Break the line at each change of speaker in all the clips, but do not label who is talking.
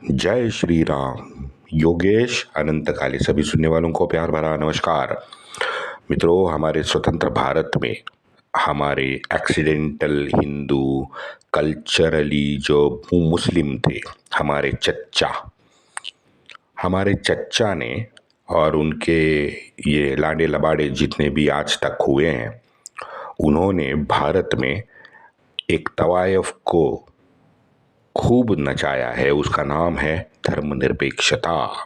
जय श्री राम। योगेश अनंत काली सभी सुनने वालों को प्यार भरा नमस्कार। मित्रों, हमारे स्वतंत्र भारत में हमारे एक्सीडेंटल हिंदू कल्चरली जो मुस्लिम थे, हमारे चच्चा ने और उनके ये लाडे लबाड़े जितने भी आज तक हुए हैं, उन्होंने भारत में एक तवायफ को खूब नचाया है। उसका नाम है धर्मनिरपेक्षता।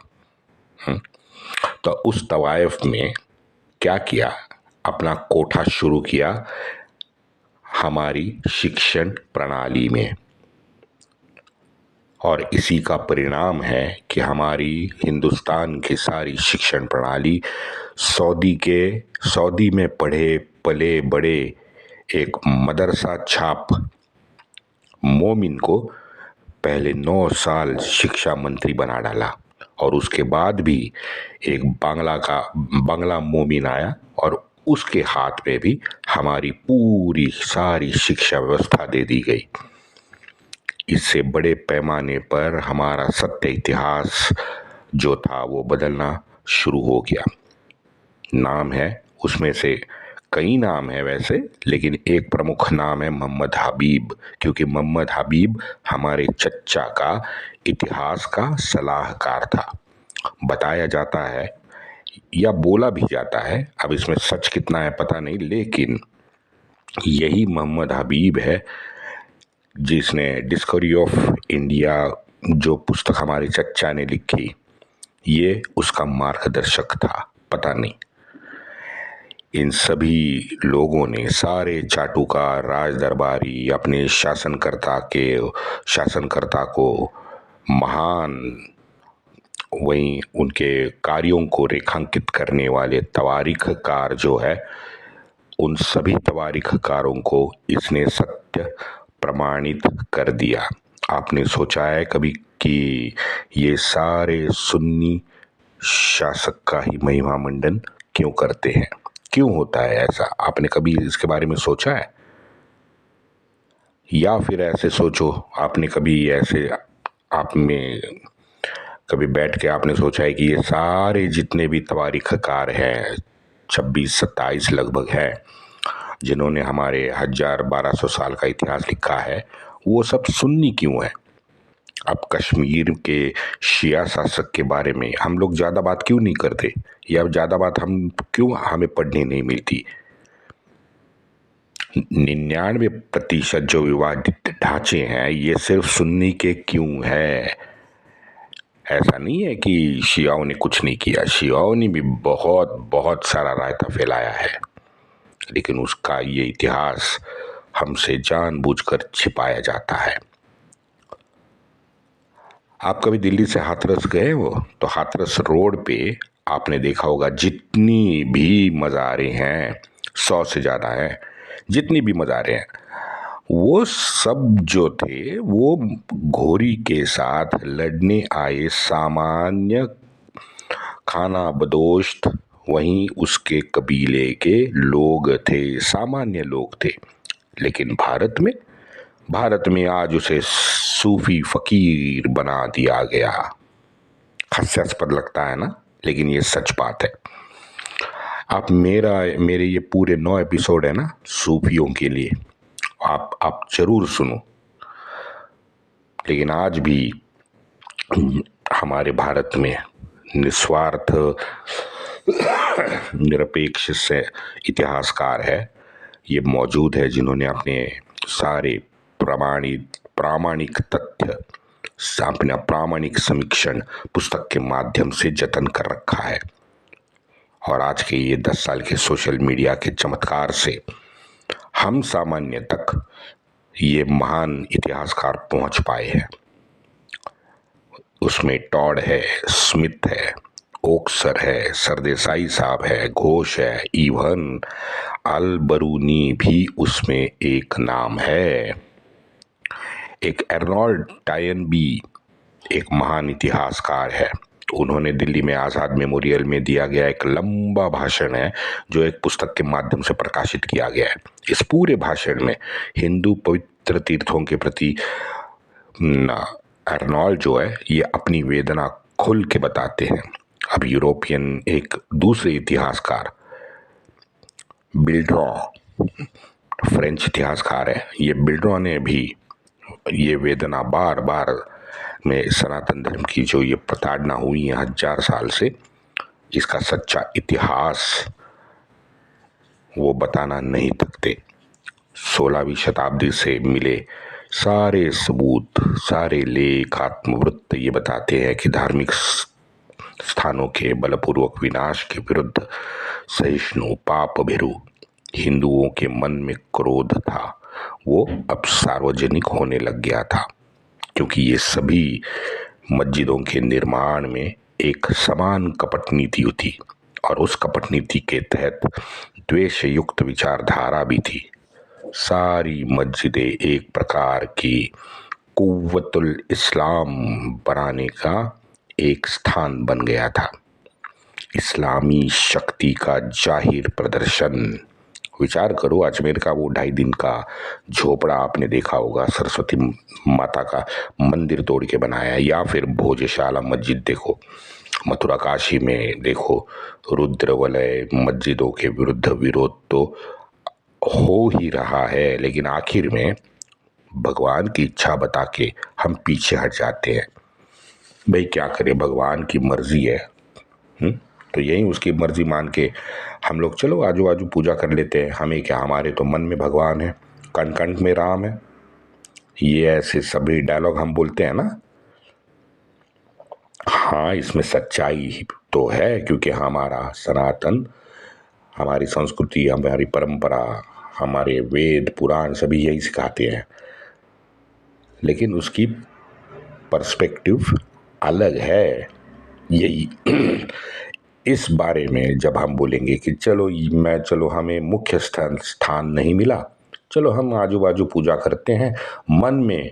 तो उस तवायफ में क्या किया, अपना कोठा शुरू किया हमारी शिक्षण प्रणाली में, और इसी का परिणाम है कि हमारी हिंदुस्तान की सारी शिक्षण प्रणाली सऊदी में पढ़े पले बड़े एक मदरसा छाप मोमिन को पहले 9 साल शिक्षा मंत्री बना डाला, और उसके बाद भी एक बांग्ला मोमिन आया और उसके हाथ में भी हमारी पूरी सारी शिक्षा व्यवस्था दे दी गई। इससे बड़े पैमाने पर हमारा सत्य इतिहास जो था वो बदलना शुरू हो गया। नाम है, उसमें से कई नाम है वैसे, लेकिन एक प्रमुख नाम है मोहम्मद हबीब, क्योंकि मोहम्मद हबीब हमारे चच्चा का इतिहास का सलाहकार था। बताया जाता है या बोला भी जाता है, अब इसमें सच कितना है पता नहीं, लेकिन यही मोहम्मद हबीब है जिसने डिस्कवरी ऑफ इंडिया जो पुस्तक हमारे चच्चा ने लिखी, ये उसका मार्गदर्शक था। पता नहीं, इन सभी लोगों ने, सारे चाटुकार राज दरबारी, अपने शासनकर्ता को महान, वहीं उनके कार्यों को रेखांकित करने वाले तवारीखकार जो है, उन सभी तवारीखकारों को इसने सत्य प्रमाणित कर दिया। आपने सोचा है कभी कि ये सारे सुन्नी शासक का ही महिमा मंडन क्यों करते हैं? क्यों होता है ऐसा? आपने कभी इसके बारे में सोचा है? या फिर ऐसे सोचो, आपने कभी ऐसे आप में कभी बैठ के आपने सोचा है कि ये सारे जितने भी तवारीखकार हैं, 26-27 लगभग हैं, जिन्होंने हमारे 1000-1200 साल का इतिहास लिखा है, वो सब सुन्नी क्यों है? अब कश्मीर के शिया शासक के बारे में हम लोग ज़्यादा बात क्यों नहीं करते, या ज़्यादा बात हमें पढ़ने नहीं मिलती? 99% जो विवादित ढांचे हैं, ये सिर्फ सुन्नी के क्यों है? ऐसा नहीं है कि शियाओं ने कुछ नहीं किया, शियाओं ने भी बहुत बहुत सारा रायता फैलाया है, लेकिन उसका ये इतिहास हमसे जानबूझकर छिपाया जाता है। आप कभी दिल्ली से हाथरस गए हो तो हाथरस रोड पे आपने देखा होगा जितनी भी मज़ारें हैं, 100 से ज़्यादा हैं, जितनी भी मज़ारें हैं, वो सब जो थे वो घोरी के साथ लड़ने आए सामान्य खाना बदोश, वहीं उसके कबीले के लोग थे, सामान्य लोग थे। लेकिन भारत में आज उसे सूफी फकीर बना दिया गया। हास्यास्पद लगता है ना, लेकिन ये सच बात है। आप मेरे ये पूरे 9 एपिसोड है ना सूफियों के लिए, आप जरूर सुनो। लेकिन आज भी हमारे भारत में निस्वार्थ निरपेक्ष से इतिहासकार है, ये मौजूद है, जिन्होंने अपने सारे प्रामाणिक तथ्य, अपना प्रामाणिक समीक्षण पुस्तक के माध्यम से जतन कर रखा है। और आज के ये 10 साल के सोशल मीडिया के चमत्कार से हम सामान्य तक ये महान इतिहासकार पहुंच पाए हैं। उसमें टॉड है, स्मिथ है, ओक्सर है, सरदेसाई साहब है, घोष है, इवन अल बरूनी भी उसमें एक नाम है। एक एर्नोल्ड टायनबी एक महान इतिहासकार है। उन्होंने दिल्ली में आज़ाद मेमोरियल में दिया गया एक लंबा भाषण है, जो एक पुस्तक के माध्यम से प्रकाशित किया गया है। इस पूरे भाषण में हिंदू पवित्र तीर्थों के प्रति अर्नोल्ड जो है ये अपनी वेदना खुल के बताते हैं। अब यूरोपियन एक दूसरे इतिहासकार बिल्ड्रॉ, फ्रेंच इतिहासकार है, ये बिल्ड्रॉ ने भी ये वेदना बार बार में सनातन धर्म की जो ये प्रताड़ना हुई है 1000 साल से, इसका सच्चा इतिहास वो बताना नहीं थकते। 16वीं शताब्दी से मिले सारे सबूत, सारे लेख, आत्मवृत्त ये बताते हैं कि धार्मिक स्थानों के बलपूर्वक विनाश के विरुद्ध सहिष्णु पाप भीरु हिंदुओं के मन में क्रोध था, वो अब सार्वजनिक होने लग गया था, क्योंकि ये सभी मस्जिदों के निर्माण में एक समान कपट नीति थी और उस कपट नीति के तहत द्वेष युक्त विचारधारा भी थी। सारी मस्जिदें एक प्रकार की कुव्वतुल इस्लाम बनाने का एक स्थान बन गया था, इस्लामी शक्ति का जाहिर प्रदर्शन। विचार करो, अजमेर का वो 2.5 दिन का झोपड़ा आपने देखा होगा, सरस्वती माता का मंदिर तोड़ के बनाया, या फिर भोजशाला मस्जिद देखो, मथुरा काशी में देखो, रुद्रवलय मस्जिदों के विरुद्ध विरोध तो हो ही रहा है, लेकिन आखिर में भगवान की इच्छा बता के हम पीछे हट जाते हैं। भाई क्या करें, भगवान की मर्जी है। तो यही उसकी मर्जी मान के हम लोग चलो आजू बाजू पूजा कर लेते हैं। हमें क्या, हमारे तो मन में भगवान है, कण कण में राम है, ये ऐसे सभी डायलॉग हम बोलते हैं ना। हाँ, इसमें सच्चाई तो है, क्योंकि हमारा सनातन, हमारी संस्कृति, हमारी परंपरा, हमारे वेद पुराण सभी यही सिखाते हैं, लेकिन उसकी पर्सपेक्टिव अलग है। यही इस बारे में जब हम बोलेंगे कि चलो हमें मुख्य स्थान नहीं मिला, चलो हम आजू बाजू पूजा करते हैं, मन में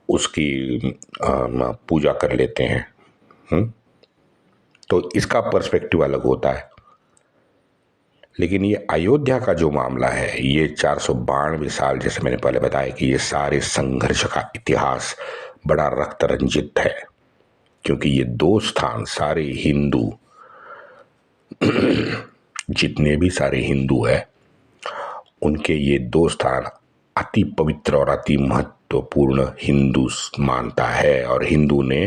उसकी पूजा कर लेते हैं, तो इसका पर्सपेक्टिव अलग होता है। लेकिन ये अयोध्या का जो मामला है, ये 492 साल, जैसे मैंने पहले बताया कि ये सारे संघर्ष का इतिहास बड़ा रक्त रंजित है, क्योंकि ये 2 स्थान सारे हिंदू जितने भी सारे हिंदू हैं उनके ये 2 स्थान अति पवित्र और अति महत्वपूर्ण हिंदू मानता है, और हिंदू ने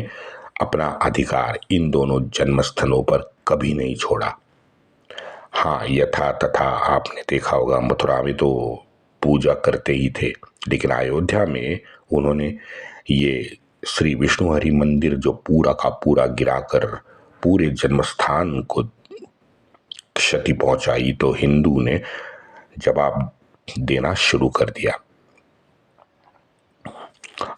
अपना अधिकार इन दोनों जन्मस्थलों पर कभी नहीं छोड़ा। हाँ, यथा तथा आपने देखा होगा, मथुरा में तो पूजा करते ही थे, लेकिन अयोध्या में उन्होंने ये श्री विष्णु हरि मंदिर जो पूरा का पूरा गिराकर पूरे जन्मस्थान को क्षति पहुंचाई, तो हिंदू ने जवाब देना शुरू कर दिया।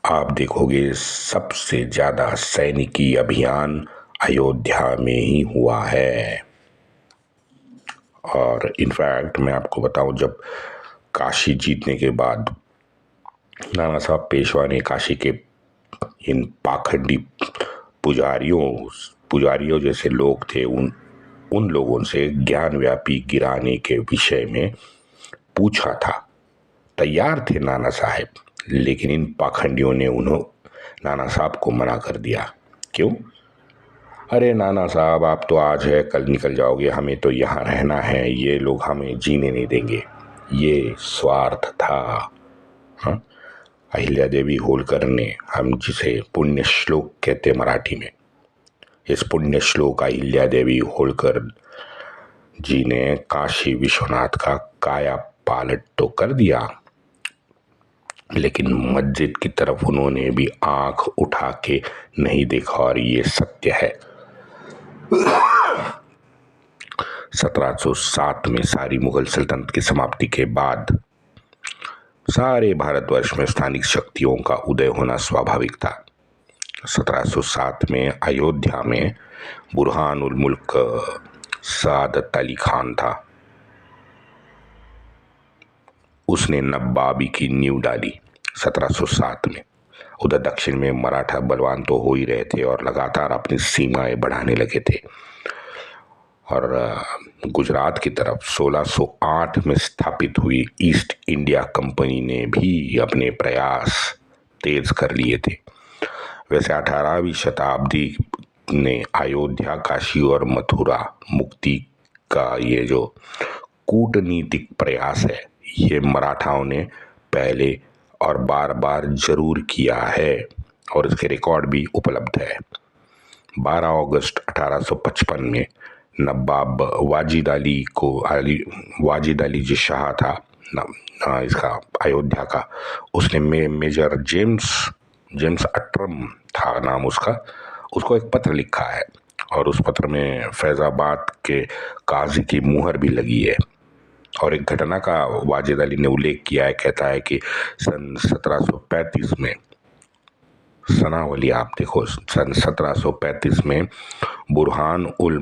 आप देखोगे सबसे ज्यादा सैनिकी अभियान अयोध्या में ही हुआ है। और इनफैक्ट मैं आपको बताऊं, जब काशी जीतने के बाद नाना साहब पेशवा ने काशी के इन पाखंडी पुजारियों जैसे लोग थे, उन लोगों से ज्ञान व्यापी गिराने के विषय में पूछा था। तैयार थे नाना साहब, लेकिन इन पाखंडियों ने नाना साहब को मना कर दिया। क्यों? अरे नाना साहब, आप तो आज है कल निकल जाओगे, हमें तो यहाँ रहना है, ये लोग हमें जीने नहीं देंगे। ये स्वार्थ था। हाँ, अहिल्या देवी होलकर ने, हम जिसे पुण्य श्लोक कहते मराठी में, इस पुण्य श्लोक अहिल्या देवी होलकर जी ने काशी विश्वनाथ का काया पालट तो कर दिया, लेकिन मस्जिद की तरफ उन्होंने भी आंख उठा के नहीं देखा। और ये सत्य है। 1707 में सारी मुगल सल्तनत की समाप्ति के बाद सारे भारतवर्ष में स्थानिक शक्तियों का उदय होना स्वाभाविक था। 1707 में अयोध्या में बुरहान उल मुल्क सादत अली खान था। उसने नवाबी की नींव डाली 1707 में। उधर दक्षिण में मराठा बलवान तो हो ही रहे थे और लगातार अपनी सीमाएं बढ़ाने लगे थे। और गुजरात की तरफ 1608 में स्थापित हुई ईस्ट इंडिया कंपनी ने भी अपने प्रयास तेज कर लिए थे। वैसे 18वीं शताब्दी ने अयोध्या, काशी और मथुरा मुक्ति का ये जो कूटनीतिक प्रयास है, ये मराठाओं ने पहले और बार बार जरूर किया है और इसके रिकॉर्ड भी उपलब्ध है। 12 अगस्त 1855 में नवाब वाजिद अली जो शाह था इसका अयोध्या का, उसने मेजर जेम्स अट्रम था नाम उसको एक पत्र लिखा है और उस पत्र में फैजाबाद के काजी की मुहर भी लगी है। और एक घटना का वाजिद अली ने उल्लेख किया है, कहता है कि सन 1735 में, सनावली आप देखो, सन 1735 में बुरहान उल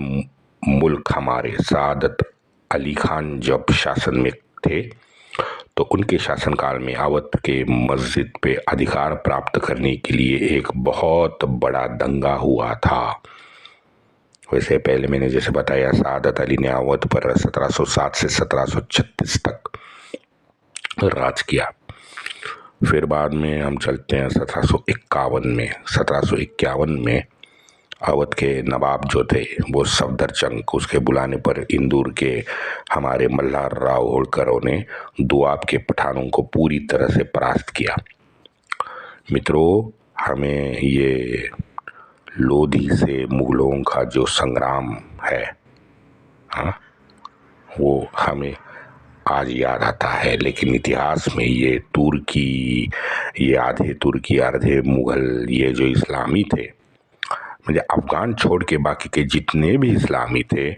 मुल्क हमारे सादत अली खान जब शासन में थे तो उनके शासनकाल में अवध के मस्जिद पे अधिकार प्राप्त करने के लिए एक बहुत बड़ा दंगा हुआ था। वैसे पहले मैंने जैसे बताया, सादत अली ने अवध पर 1707 से 1736 तक राज किया। फिर बाद में हम चलते हैं 1751 में अवध के नवाब जो थे वो सफदरजंग, उसके बुलाने पर इंदौर के हमारे मल्हार राव होळकरों ने दोआब के पठानों को पूरी तरह से परास्त किया। मित्रों, हमें ये लोधी से मुगलों का जो संग्राम है, हाँ, वो हमें आज याद आता है, लेकिन इतिहास में ये आधे तुर्की आधे मुगल, ये जो इस्लामी थे, मुझे अफगान छोड़ के बाकी के जितने भी इस्लामी थे,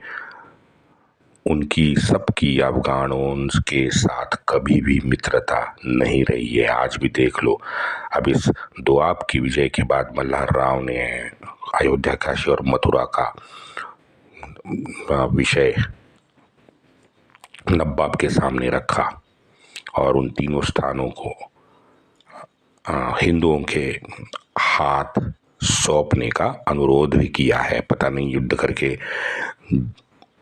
उनकी सबकी अफगानों के साथ कभी भी मित्रता नहीं रही है। आज भी देख लो, अब इस दोआब की विजय के बाद मल्हार राव ने अयोध्या, काशी और मथुरा का विषय नवाब के सामने रखा और उन तीनों स्थानों को हिंदुओं के हाथ सौंपने का अनुरोध भी किया है। पता नहीं युद्ध करके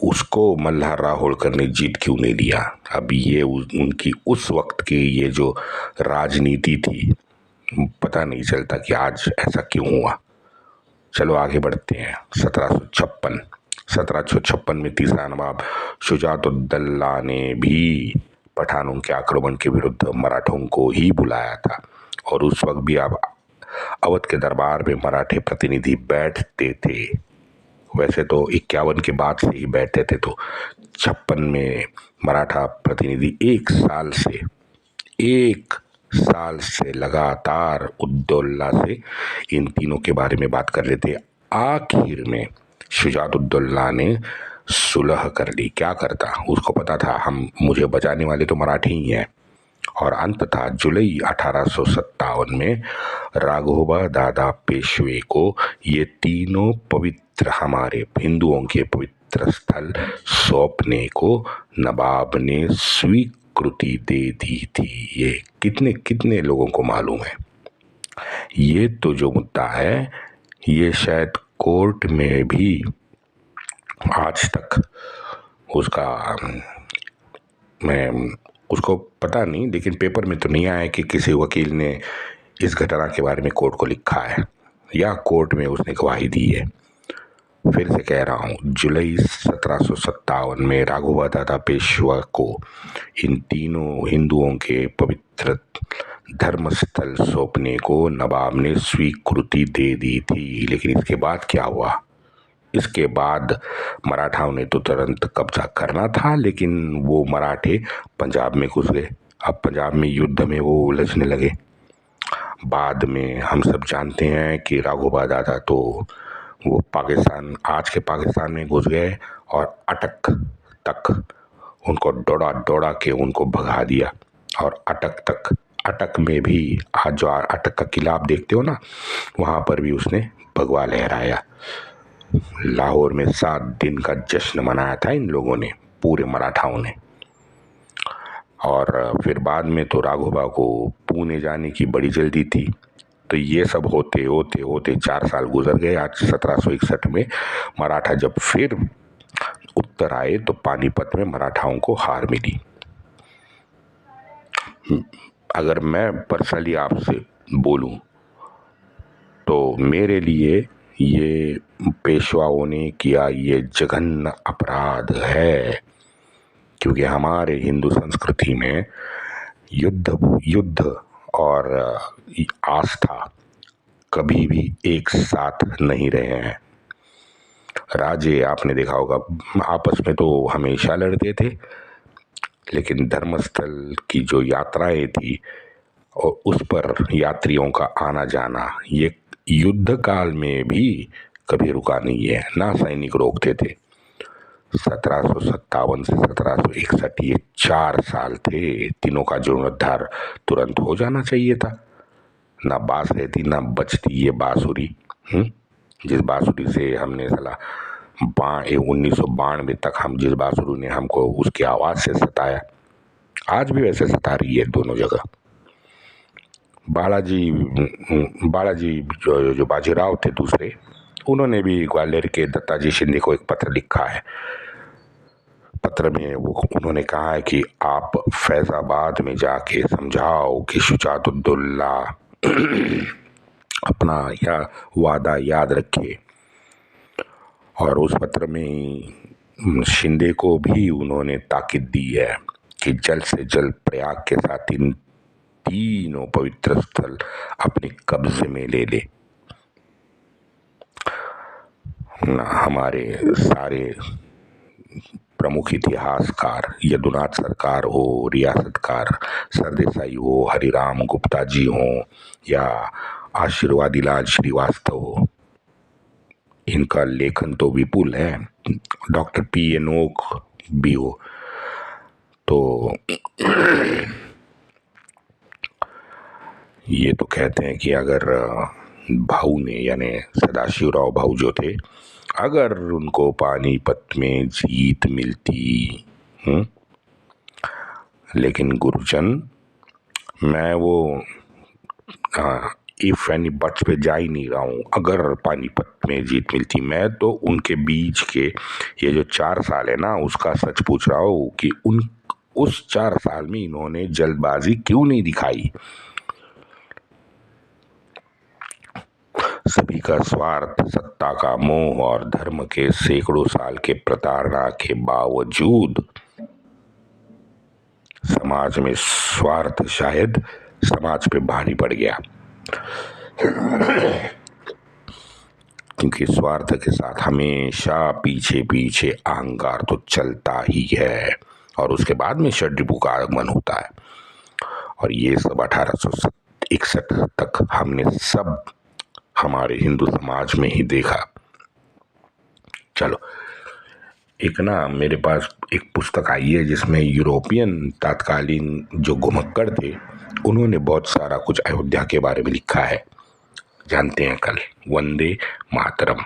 उसको मल्हार राव होळकर ने जीत क्यों नहीं लिया। अब ये उनकी उस वक्त की ये जो राजनीति थी, पता नहीं चलता कि आज ऐसा क्यों हुआ। चलो आगे बढ़ते हैं। 1756 में तीसरा नवाब शुजातुद्दौला ने भी पठानों के आक्रमण के विरुद्ध मराठों को ही बुलाया था और उस वक्त भी अब अवध के दरबार में मराठे प्रतिनिधि बैठते थे। वैसे तो 51 के बाद से ही बैठते थे, तो 56 में मराठा प्रतिनिधि एक साल से लगातार उद्दौला से इन तीनों के बारे में बात कर रहे थे। आखिर में शुजातुद्दौला ने सुलह कर ली। क्या करता, उसको पता था मुझे बचाने वाले तो मराठी ही हैं। और अंततः जुलाई 1857 में राघोबा दादा पेशवे को ये तीनों पवित्र हमारे हिंदुओं के पवित्र स्थल सौंपने को नवाब ने स्वीकृति दे दी थी। ये कितने कितने लोगों को मालूम है। ये तो जो मुद्दा है, ये शायद कोर्ट में भी आज तक उसको पता नहीं, लेकिन पेपर में तो नहीं आया कि किसी वकील ने इस घटना के बारे में कोर्ट को लिखा है या कोर्ट में उसने गवाही दी है। फिर से कह रहा हूँ, जुलाई 1757 में राघोबा दादा पेशवा को इन तीनों हिंदुओं के पवित्र धर्मस्थल सौंपने को नवाब ने स्वीकृति दे दी थी। लेकिन इसके बाद क्या हुआ? इसके बाद मराठाओं ने तो तुरंत कब्जा करना था, लेकिन वो मराठे पंजाब में घुस गए। अब पंजाब में युद्ध में वो उलझने लगे। बाद में हम सब जानते हैं कि राघोबा दादा तो वो पाकिस्तान, आज के पाकिस्तान में घुस गए और अटक तक उनको दौड़ा के उनको भगा दिया। और अटक में भी आज जो अटक का किला आप देखते हो ना, वहाँ पर भी उसने भगवा लहराया। लाहौर में 7 दिन का जश्न मनाया था इन लोगों ने, पूरे मराठाओं ने। और फिर बाद में तो राघोबा को पुणे जाने की बड़ी जल्दी थी। तो ये सब होते होते 4 साल गुजर गए। आज 1761 में मराठा जब फिर उत्तर आए तो पानीपत में मराठाओं को हार मिली। अगर मैं पर्सनली आपसे बोलूं तो मेरे लिए ये पेशवाओं ने किया ये जघन्य अपराध है, क्योंकि हमारे हिंदू संस्कृति में युद्ध और आस्था कभी भी एक साथ नहीं रहे हैं। राजे आपने देखा होगा आपस में तो हमेशा लड़ते थे, लेकिन धर्मस्थल की जो यात्राएं थी और उस पर यात्रियों का आना जाना, ये युद्ध काल में भी कभी रुका नहीं है, ना सैनिक रोकते थे। 1757 से 1761 ये 4 साल थे, तीनों का जीर्णोद्धार तुरंत हो जाना चाहिए था। ना बांस रहती ना बचती ये बांसुरी, जिस बांसुरी से हमने साला 1992 तक हम जिस बांसुरी ने हमको उसकी आवाज से सताया, आज भी वैसे सता रही है दोनों जगह। बालाजी जो बाजीराव थे दूसरे, उन्होंने भी ग्वालियर के दत्ताजी शिंदे को एक पत्र लिखा है। पत्र में उन्होंने कहा है कि आप फैजाबाद में जाके समझाओ कि शुजातुद्दौला अपना वादा याद रखे। और उस पत्र में शिंदे को भी उन्होंने ताकीद दी है कि जल्द से जल्द प्रयाग के साथ इन तीनों पवित्र स्थल अपने कब्जे में ले ले। हमारे सारे प्रमुख इतिहासकार, यदुनाथ सरकार हो, रियासतकार सरदेसाई हो, हरिराम गुप्ता जी हो या आशीर्वादी लाल श्रीवास्तव हो, इनका लेखन तो विपुल है। Doctor P.N. ओक भी हो। तो ये तो कहते हैं कि अगर भाऊ ने, यानी सदाशिवराव भाऊ जो थे, अगर उनको पानीपत में जीत मिलती, लेकिन गुरुजन मैं वो इफ एनी बट्स पे जा ही नहीं रहा हूँ। अगर पानीपत में जीत मिलती, मैं तो उनके बीच के ये जो 4 साल है ना, उसका सच पूछ रहा हूँ कि उस 4 साल में इन्होंने जल्दबाजी क्यों नहीं दिखाई। सभी का स्वार्थ, सत्ता का मोह और धर्म के सैकड़ों साल के प्रताड़ना के बावजूद समाज में स्वार्थ शायद समाज पे भारी पड़ गया, क्योंकि स्वार्थ के साथ हमेशा पीछे पीछे अहंकार तो चलता ही है, और उसके बाद में षड्रिपु का आगमन होता है। और ये सब 1861 तक हमने सब हमारे हिंदू समाज में ही देखा। चलो, एक ना मेरे पास एक पुस्तक आई है जिसमें यूरोपियन तत्कालीन जो घुमक्कड़ थे, उन्होंने बहुत सारा कुछ अयोध्या के बारे में लिखा है। जानते हैं कल। वंदे मातरम।